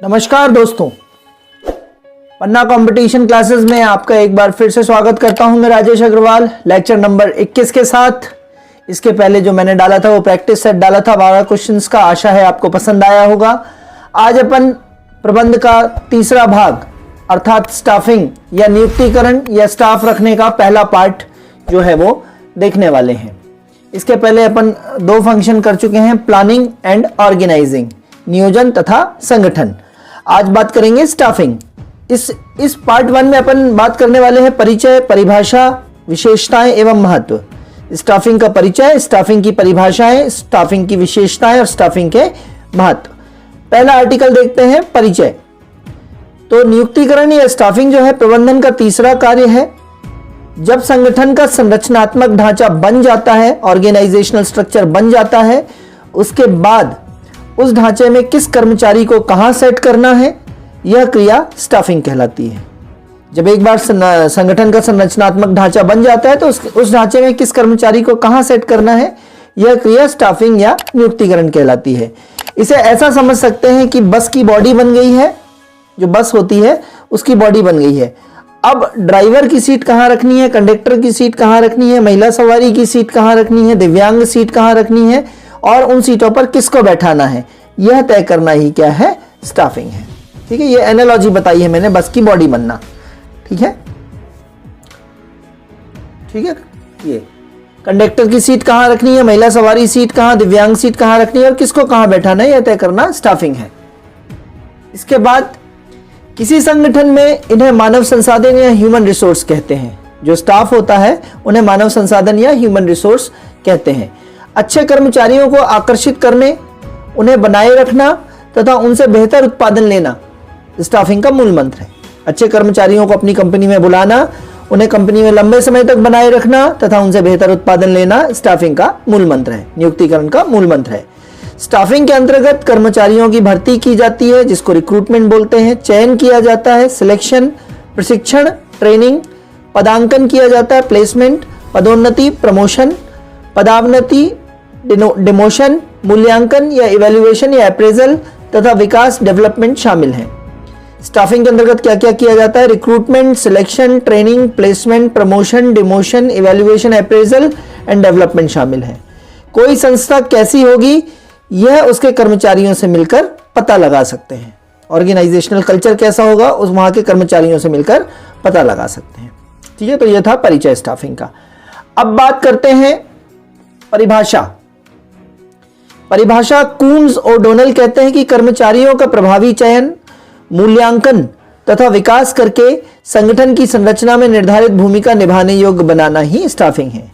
नमस्कार दोस्तों, पन्ना competition classes में आपका एक बार फिर से स्वागत करता हूं। मैं राजेश अग्रवाल लेक्चर नंबर 21 के साथ। इसके पहले जो मैंने डाला था वो प्रैक्टिस सेट डाला था 12 क्वेश्चंस का। आशा है आपको पसंद आया होगा। आज अपन प्रबंध का तीसरा भाग अर्थात स्टाफिंग या नियुक्तिकरण या स्टाफ रखने का पहला पार्ट जो है वो देखने वाले हैं। इसके पहले अपन दो फंक्शन कर चुके हैं, प्लानिंग एंड ऑर्गेनाइजिंग, नियोजन तथा संगठन। आज बात करेंगे स्टाफिंग। इस पार्ट 1 में अपन बात करने वाले हैं परिचय, परिभाषा, विशेषताएं एवं महत्व। स्टाफिंग का परिचय, स्टाफिंग की परिभाषाएं, स्टाफिंग की विशेषताएं और स्टाफिंग के महत्व। पहला आर्टिकल देखते हैं, परिचय। तो नियुक्तिकरण या स्टाफिंग जो है प्रबंधन का तीसरा कार्य है। जब संगठन का संरचनात्मक ढांचा बन जाता है, ऑर्गेनाइजेशनल स्ट्रक्चर बन जाता है, उसके बाद उस ढांचे में किस कर्मचारी को कहां सेट करना है, यह क्रिया स्टाफिंग कहलाती है। जब एक बार संगठन का संरचनात्मक ढांचा बन जाता है तो उस ढांचे में किस कर्मचारी को कहां सेट करना है, यह क्रिया स्टाफिंग या नियुक्तिकरण कहलाती है। इसे ऐसा समझ सकते हैं कि बस की बॉडी बन गई है, जो बस होती है उसकी बॉडी बन गई है। अब ड्राइवर की सीट कहां रखनी है, कंडक्टर की सीट कहां रखनी है, महिला सवारी की सीट कहां रखनी है, दिव्यांग सीट कहां रखनी है और उन सीटों पर किसको बैठाना है, यह तय करना ही क्या है, स्टाफिंग है। ठीक है, ये एनालॉजी बताई है मैंने, बस की बॉडी बनना। ठीक है, ये कंडक्टर की सीट कहां रखनी है, महिला सवारी सीट कहां, दिव्यांग सीट कहां रखनी है और किसको कहां बैठाना है, यह तय करना स्टाफिंग है। इसके बाद किसी संगठन में इन्हें मानव संसाधन या ह्यूमन रिसोर्स कहते हैं। जो स्टाफ होता है उन्हें मानव संसाधन या ह्यूमन रिसोर्स कहते हैं। अच्छे कर्मचारियों को आकर्षित करने, उन्हें बनाए रखना तथा उनसे बेहतर उत्पादन लेना स्टाफिंग का मूल मंत्र है। अच्छे कर्मचारियों को अपनी कंपनी में बुलाना, उन्हें कंपनी में लंबे समय तक बनाए रखना तथा उनसे बेहतर उत्पादन लेना स्टाफिंग का मूल मंत्र है, नियुक्तिकरण का मूल मंत्र है। स्टाफिंग के अंतर्गत कर्मचारियों की भर्ती की जाती है, जिसको रिक्रूटमेंट बोलते हैं। चयन किया जाता है, सिलेक्शन, प्रशिक्षण, ट्रेनिंग, पदांकन किया जाता है, प्लेसमेंट, पदोन्नति, प्रमोशन, पदावनति, डिमोशन, मूल्यांकन या इवैल्यूएशन या अप्रेजल तथा विकास, डेवलपमेंट शामिल हैं। स्टाफिंग के अंतर्गत क्या क्या किया जाता है, recruitment, selection, training, placement, promotion, demotion, evaluation, appraisal and development शामिल है। कोई संस्था कैसी होगी यह उसके कर्मचारियों से मिलकर पता लगा सकते हैं। ऑर्गेनाइजेशनल कल्चर कैसा होगा उस वहां के कर्मचारियों से मिलकर पता लगा सकते हैं। ठीक है, तो यह था परिचय स्टाफिंग का। अब बात करते हैं परिभाषा। परिभाषा कून्स ओडोनल कहते हैं कि कर्मचारियों का प्रभावी चयन, मूल्यांकन तथा विकास करके संगठन की संरचना में निर्धारित भूमिका निभाने योग्य बनाना ही स्टाफिंग है।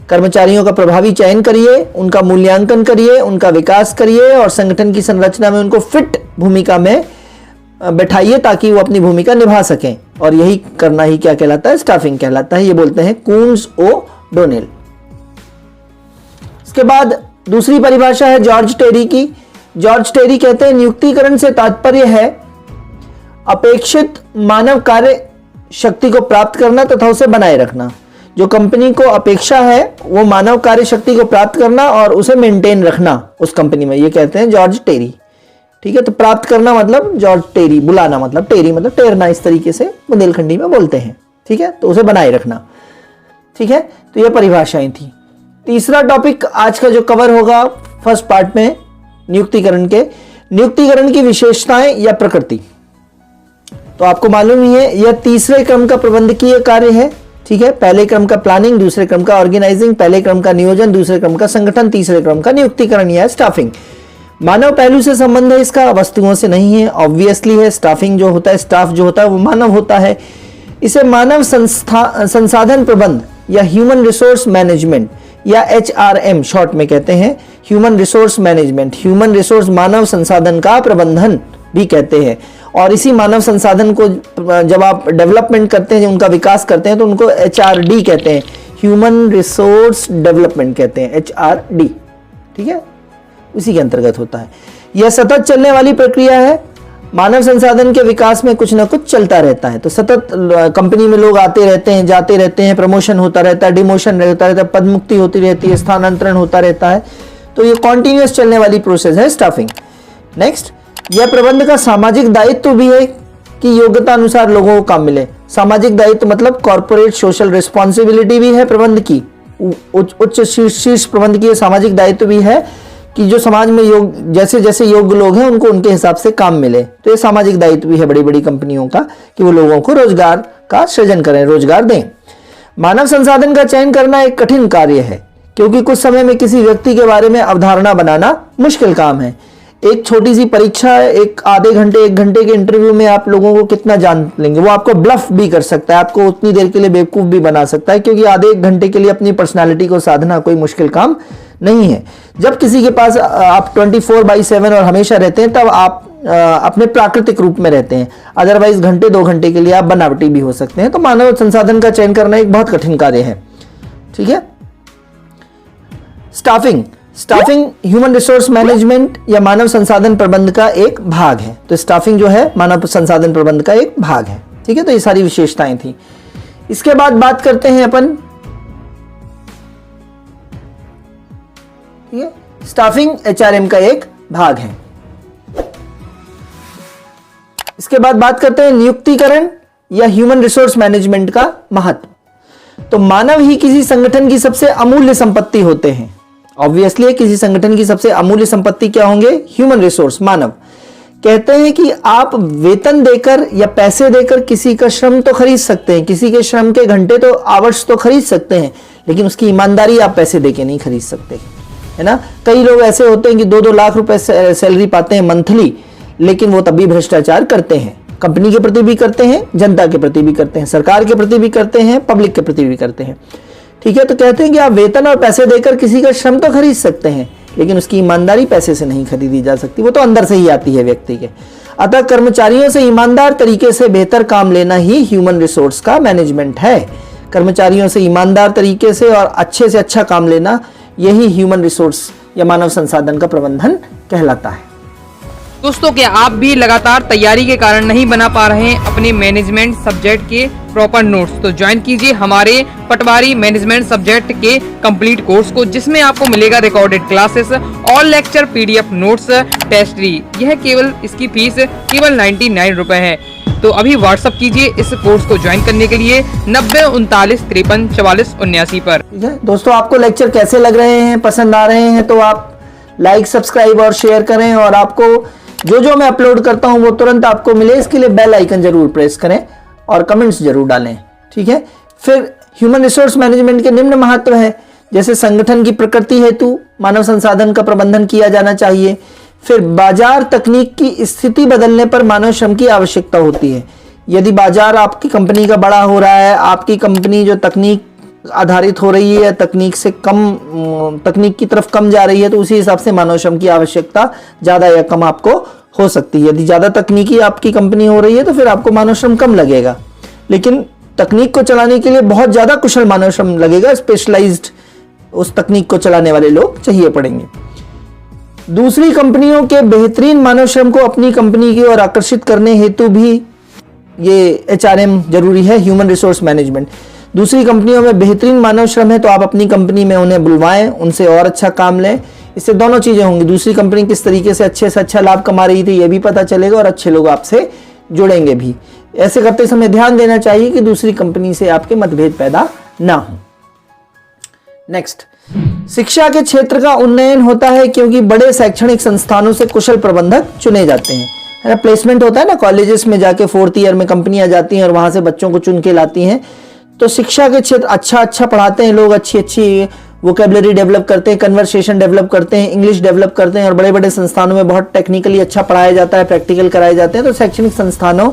कर्मचारियों का प्रभावी चयन करिए, उनका मूल्यांकन करिए, उनका विकास करिए और संगठन की संरचना में उनको फिट भूमिका में बैठाइए ताकि वो अपनी भूमिका निभा सकें। और यही करना ही क्या कहलाता है, स्टाफिंग कहलाता है। ये बोलते हैं कून्स ओडोनेल। इसके बाद दूसरी परिभाषा है जॉर्ज टेरी की। जॉर्ज टेरी कहते हैं नियुक्तिकरण से तात्पर्य है अपेक्षित मानव कार्य शक्ति को प्राप्त करना तथा उसे बनाए रखना। जो कंपनी को अपेक्षा है वो मानव कार्य शक्ति को प्राप्त करना और उसे मेंटेन रखना उस कंपनी में, ये कहते हैं जॉर्ज टेरी। ठीक है, तो प्राप्त करना मतलब जॉर्ज टेरी, बुलाना मतलब टेरी मतलब टेरना, इस तरीके से बुंदेलखंडी में बोलते हैं। ठीक है, तो उसे बनाए रखना। ठीक है, तो ये परिभाषाएं थी। तीसरा टॉपिक आज का जो कवर होगा फर्स्ट पार्ट में नियुक्तिकरण के, नियुक्तिकरण की विशेषताएं या प्रकृति। तो आपको मालूम ही है यह तीसरे क्रम का प्रबंधकीय कार्य है। ठीक है, पहले क्रम का प्लानिंग, दूसरे क्रम का ऑर्गेनाइजिंग, पहले क्रम का नियोजन, दूसरे क्रम का संगठन, तीसरे क्रम का नियुक्तिकरण या स्टाफिंग। मानव पहलू से संबंध है इसका, वस्तुओं से नहीं है। ऑब्वियसली है, स्टाफिंग जो होता है, स्टाफ जो होता है वो मानव होता है। इसे मानव संसाधन प्रबंध या ह्यूमन रिसोर्स मैनेजमेंट या HRM शॉर्ट में कहते हैं, human resource management. Human resource मानव संसाधन का प्रबंधन भी कहते हैं। और इसी मानव संसाधन को जब आप डेवलपमेंट करते हैं, उनका विकास करते हैं, तो उनको HRD कहते हैं, ह्यूमन रिसोर्स डेवलपमेंट कहते हैं, HRD। ठीक है, उसी के अंतर्गत होता है। यह सतत चलने वाली प्रक्रिया है। मानव संसाधन के विकास में कुछ ना कुछ चलता रहता है। तो सतत कंपनी में लोग आते रहते हैं, जाते रहते हैं, प्रमोशन होता रहता है, डिमोशन होता रहता है, पदमुक्ति होती रहती है, स्थानांतरण होता रहता है। तो ये कॉन्टिन्यूअस चलने वाली प्रोसेस है स्टाफिंग। नेक्स्ट, यह प्रबंध का सामाजिक दायित्व भी है कि योग्यता अनुसार लोगों को काम मिले। सामाजिक दायित्व मतलब कॉर्पोरेट सोशल रिस्पॉन्सिबिलिटी भी है प्रबंध की, उच्च शीर्ष प्रबंध की सामाजिक दायित्व भी है कि जो समाज में जैसे जैसे योग्य लोग हैं उनको उनके हिसाब से काम मिले। तो ये सामाजिक दायित्व भी है बड़ी बड़ी कंपनियों का कि वो लोगों को रोजगार का सृजन करें, रोजगार दें। मानव संसाधन का चयन करना एक कठिन कार्य है क्योंकि कुछ समय में किसी व्यक्ति के बारे में अवधारणा बनाना मुश्किल काम है। एक छोटी सी परीक्षा, एक आधे घंटे 1 घंटे के इंटरव्यू में आप लोगों को कितना जान लेंगे। वो आपको ब्लफ भी कर सकता है, आपको उतनी देर के लिए बेवकूफ भी बना सकता है, क्योंकि आधे 1 घंटे के लिए अपनी पर्सनालिटी को साधना कोई मुश्किल काम नहीं है। जब किसी के पास आप 24/7 और हमेशा रहते हैं तब आप अपने प्राकृतिक रूप में रहते हैं, अदरवाइज घंटे 2 घंटे के लिए आप बनावटी भी हो सकते हैं। तो मानव संसाधन का चयन करना एक बहुत कठिन कार्य है। ठीक है। स्टाफिंग ह्यूमन रिसोर्स मैनेजमेंट या मानव संसाधन प्रबंध का एक भाग है। तो स्टाफिंग जो है मानव संसाधन प्रबंध का एक भाग है। ठीक है। तो ये सारी विशेषताएं थी। इसके बाद बात करते हैं अपन, ठीक है, स्टाफिंग एचआरएम का एक भाग है। इसके बाद बात करते हैं नियुक्तिकरण या ह्यूमन रिसोर्स मैनेजमेंट का महत्व। तो मानव ही किसी संगठन की सबसे अमूल्य संपत्ति होते हैं। ऑब्वियसली किसी संगठन की सबसे अमूल्य संपत्ति क्या होंगे? ह्यूमन रिसोर्स, मानव। कहते हैं कि आप वेतन देकर या पैसे देकर किसी का श्रम तो खरीद सकते हैं, किसी के श्रम के घंटे तो आवर्स तो खरीद सकते हैं, लेकिन उसकी ईमानदारी आप पैसे देके नहीं खरीद सकते, है ना। कई लोग ऐसे होते हैं कि 2-2 लाख रुपए सैलरी पाते हैं मंथली, लेकिन वो तब भी भ्रष्टाचार करते हैं। कंपनी के प्रति भी करते हैं, जनता के प्रति भी करते हैं, सरकार के प्रति भी करते हैं, पब्लिक के प्रति भी करते हैं। ठीक है। तो कहते हैं कि आप वेतन और पैसे देकर किसी का श्रम तो खरीद सकते हैं, लेकिन उसकी ईमानदारी पैसे से नहीं खरीदी जा सकती, वो तो अंदर से ही आती है व्यक्ति के। अतः कर्मचारियों से ईमानदार तरीके से बेहतर काम लेना ही ह्यूमन रिसोर्स का मैनेजमेंट है। कर्मचारियों से ईमानदार तरीके से और अच्छे से अच्छा काम लेना, यही ह्यूमन रिसोर्स या मानव संसाधन का प्रबंधन कहलाता है। दोस्तों, क्या आप भी लगातार तैयारी के कारण नहीं बना पा रहे हैं अपने मैनेजमेंट सब्जेक्ट के प्रॉपर नोट्स? तो ज्वाइन कीजिए हमारे पटवारी मैनेजमेंट सब्जेक्ट के कंप्लीट कोर्स को, जिसमें आपको मिलेगा recorded classes, all lecture PDF notes, test series. यह केवल इसकी फीस केवल 99 रुपए है। तो अभी व्हाट्सअप कीजिए इस कोर्स को ज्वाइन करने के लिए 90 39 53 44 79 पर। ठीक है दोस्तों, आपको लेक्चर कैसे लग रहे हैं, पसंद आ रहे हैं, तो आप लाइक, सब्सक्राइब और शेयर करें, और आपको जो जो मैं अपलोड करता हूं वो तुरंत आपको मिले, इसके लिए बेल आइकन जरूर प्रेस करें और कमेंट्स जरूर डालें। ठीक है। फिर ह्यूमन रिसोर्स मैनेजमेंट के निम्न महत्व है, जैसे संगठन की प्रकृति हेतु मानव संसाधन का प्रबंधन किया जाना चाहिए। फिर बाजार तकनीक की स्थिति बदलने पर मानव श्रम की आवश्यकता होती है। यदि बाजार आपकी कंपनी का बड़ा हो रहा है, आपकी कंपनी जो तकनीक आधारित हो रही है, तकनीक की तरफ कम जा रही है, तो उसी हिसाब से मानव श्रम की आवश्यकता ज्यादा या कम आपको हो सकती है। यदि ज्यादा तकनीकी आपकी कंपनी हो रही है तो फिर आपको मानव श्रम कम लगेगा, लेकिन तकनीक को चलाने के लिए बहुत ज्यादा कुशल मानव श्रम लगेगा, स्पेशलाइज्ड उस तकनीक को चलाने वाले लोग चाहिए पड़ेंगे। दूसरी कंपनियों के बेहतरीन मानव श्रम को अपनी कंपनी की ओर आकर्षित करने हेतु भी ये एचआरएम जरूरी है, ह्यूमन रिसोर्स मैनेजमेंट। दूसरी कंपनियों में बेहतरीन मानव श्रम है तो आप अपनी कंपनी में उन्हें बुलवाएं, उनसे और अच्छा काम लें। इससे दोनों चीजें होंगी, दूसरी कंपनी किस तरीके से अच्छा लाभ कमा रही थी ये भी पता चलेगा, और अच्छे लोग आपसे जुड़ेंगे भी। ऐसे करते समय ध्यान देना चाहिए कि दूसरी कंपनी से आपके मतभेद पैदा ना हो। नेक्स्ट, शिक्षा के क्षेत्र का उन्नयन होता है क्योंकि बड़े शैक्षणिक संस्थानों से कुशल प्रबंधक चुने जाते हैं। है ना, प्लेसमेंट होता है ना, कॉलेजेस में जाके 4th ईयर में कंपनियां जाती हैं और वहां से बच्चों को चुन के लाती हैं। तो शिक्षा के क्षेत्र अच्छा पढ़ाते हैं लोग, अच्छी वोकेबलरी डेवलप करते हैं, कन्वर्सेशन डेवलप करते हैं, इंग्लिश डेवलप करते हैं, और बड़े बड़े संस्थानों में बहुत टेक्निकली अच्छा पढ़ाया जाता है, प्रैक्टिकल कराए जाते हैं। तो शैक्षणिक संस्थानों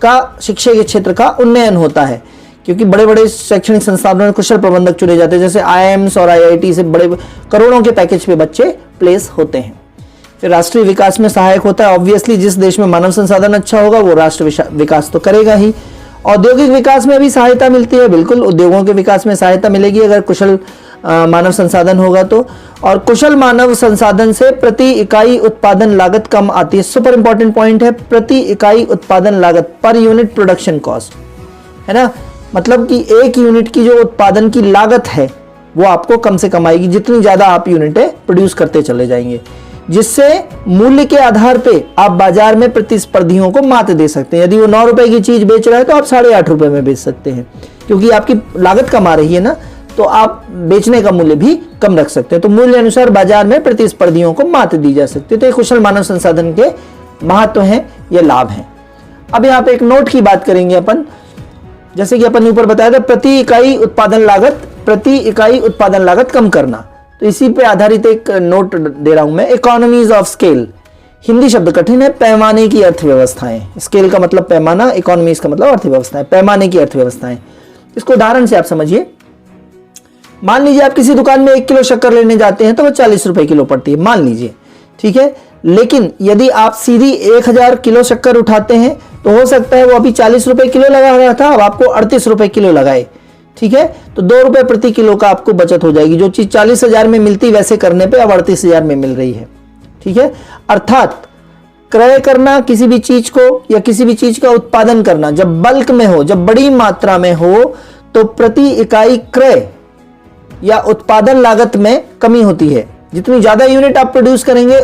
का शिक्षा के क्षेत्र का उन्नयन होता है क्योंकि बड़े बड़े शैक्षणिक संस्थानों में कुशल प्रबंधक चुने जाते हैं। जैसे IIMs और IIT से बड़े करोड़ों के पैकेज पे बच्चे प्लेस होते हैं। फिर राष्ट्रीय विकास में सहायक होता है। ऑब्वियसली जिस देश में मानव संसाधन अच्छा होगा वो राष्ट्र विकास तो करेगा ही। औद्योगिक विकास में भी सहायता मिलती है, बिल्कुल उद्योगों के विकास में सहायता मिलेगी अगर कुशल मानव संसाधन होगा तो। और कुशल मानव संसाधन से प्रति इकाई उत्पादन लागत कम आती है। सुपर इंपॉर्टेंट पॉइंट है, प्रति इकाई उत्पादन लागत, पर यूनिट प्रोडक्शन कॉस्ट, है ना। मतलब कि एक यूनिट की जो उत्पादन की लागत है वो आपको कम से कम आएगी जितनी ज्यादा आप यूनिटें प्रोड्यूस करते चले जाएंगे। जिससे मूल्य के आधार पे आप बाजार में प्रतिस्पर्धियों को मात दे सकते हैं। यदि वो 9 रुपए की चीज बेच रहा है तो आप 8.5 रुपए में बेच सकते हैं, क्योंकि आपकी लागत कम आ रही है ना, तो आप बेचने का मूल्य भी कम रख सकते हैं। तो मूल्य अनुसार बाजार में प्रतिस्पर्धियों को मात दी जा सकती है। तो ये कुशल मानव संसाधन के महत्व हैं, ये लाभ हैं। अब यहाँ पे एक नोट की बात करेंगे अपन, जैसे कि अपन ऊपर बताया था प्रति इकाई उत्पादन लागत कम करना, तो इसी पे आधारित एक नोट दे रहा हूं मैं। इकोनॉमीज ऑफ स्केल, हिंदी शब्द कठिन है, पैमाने की अर्थव्यवस्थाएं। स्केल का मतलब पैमाना, इकोनॉमीज का मतलब अर्थव्यवस्थाएं, पैमाने की अर्थव्यवस्थाएं। इसको उदाहरण से आप समझिए। मान लीजिए आप किसी दुकान में 1 किलो शक्कर लेने जाते हैं तो वो 40 रुपए किलो पड़ती है, मान लीजिए, ठीक है। लेकिन यदि आप सीधी 1000 किलो शक्कर उठाते हैं तो हो सकता है वो अभी 40 रुपए किलो लगा रहा था, अब आपको 38 रुपए किलो लगाए, ठीक है। तो 2 रुपए प्रति किलो का आपको बचत हो जाएगी। जो चीज 40,000 में मिलती वैसे करने पे अब 38,000 में मिल रही है, ठीक है। अर्थात क्रय करना किसी भी चीज को या किसी भी चीज का उत्पादन करना जब बल्क में हो, जब बड़ी मात्रा में हो, तो प्रति इकाई क्रय या उत्पादन लागत में कमी होती है। जितनी ज्यादा यूनिट आप प्रोड्यूस करेंगे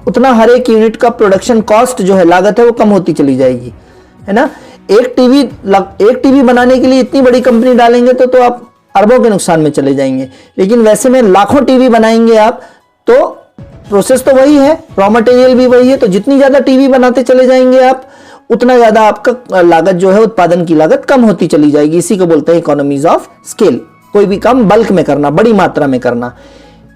उतना हर एक यूनिट का प्रोडक्शन कॉस्ट जो है, लागत है, वो कम होती चली जाएगी, है ना। एक टीवी बनाने के लिए इतनी बड़ी कंपनी डालेंगे तो आप अरबों के नुकसान में चले जाएंगे। लेकिन वैसे में लाखों टीवी बनाएंगे आप, तो प्रोसेस तो वही है, रॉ मटेरियल भी वही है, तो जितनी ज्यादा टीवी बनाते चले जाएंगे आप, उतना ज्यादा आपका लागत जो है, उत्पादन की लागत कम होती चली जाएगी। इसी को बोलते हैं इकोनॉमीज ऑफ स्केल। कोई भी काम बल्क में करना, बड़ी मात्रा में करना,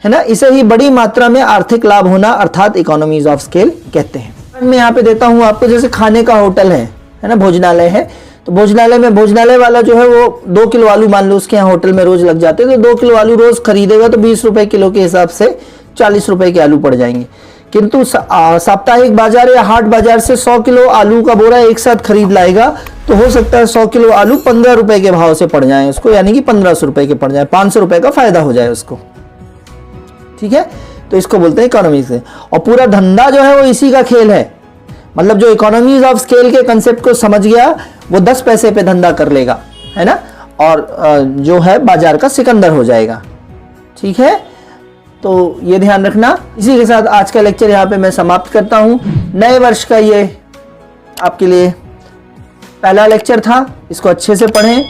है ना, इसे ही बड़ी मात्रा में आर्थिक लाभ होना अर्थात इकोनॉमीज ऑफ स्केल कहते हैं। मैं यहाँ पे देता हूँ आपको, जैसे खाने का होटल है ना, भोजनालय है, तो भोजनालय में भोजनालय वाला जो है वो 2 किलो आलू मान लो उसके यहाँ होटल में रोज लग जाते हैं, तो 2 किलो आलू रोज खरीदेगा तो 20 रुपए किलो के हिसाब से 40 रुपए के आलू पड़ जाएंगे। किंतु साप्ताहिक बाजार या हाट बाजार से 100 किलो आलू का बोरा एक साथ खरीद लाएगा तो हो सकता है 100 किलो आलू 15 रुपए के भाव से पड़ जाए उसको, यानी कि 1500 रुपए के पड़ जाए, 500 रुपए का फायदा हो जाए उसको, ठीक है। तो इसको बोलते हैं इकोनॉमी से। और पूरा धंधा जो है वो इसी का खेल है। मतलब जो इकोनॉमीज ऑफ स्केल के कंसेप्ट को समझ गया वो 10 पैसे पे धंधा कर लेगा, है ना, और जो है बाजार का सिकंदर हो जाएगा, ठीक है। तो ये ध्यान रखना। इसी के साथ आज का लेक्चर यहाँ पे मैं समाप्त करता हूँ। नए वर्ष का ये आपके लिए पहला लेक्चर था, इसको अच्छे से पढ़ें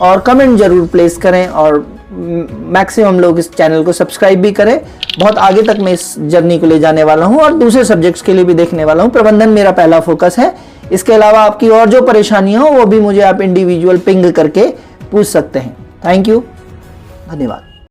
और कमेंट जरूर प्लेस करें, और मैक्सिमम लोग इस चैनल को सब्सक्राइब भी करें। बहुत आगे तक मैं इस जर्नी को ले जाने वाला हूं और दूसरे सब्जेक्ट्स के लिए भी देखने वाला हूं। प्रबंधन मेरा पहला फोकस है। इसके अलावा आपकी और जो परेशानियां हो वो भी मुझे आप इंडिविजुअल पिंग करके पूछ सकते हैं। थैंक यू, धन्यवाद।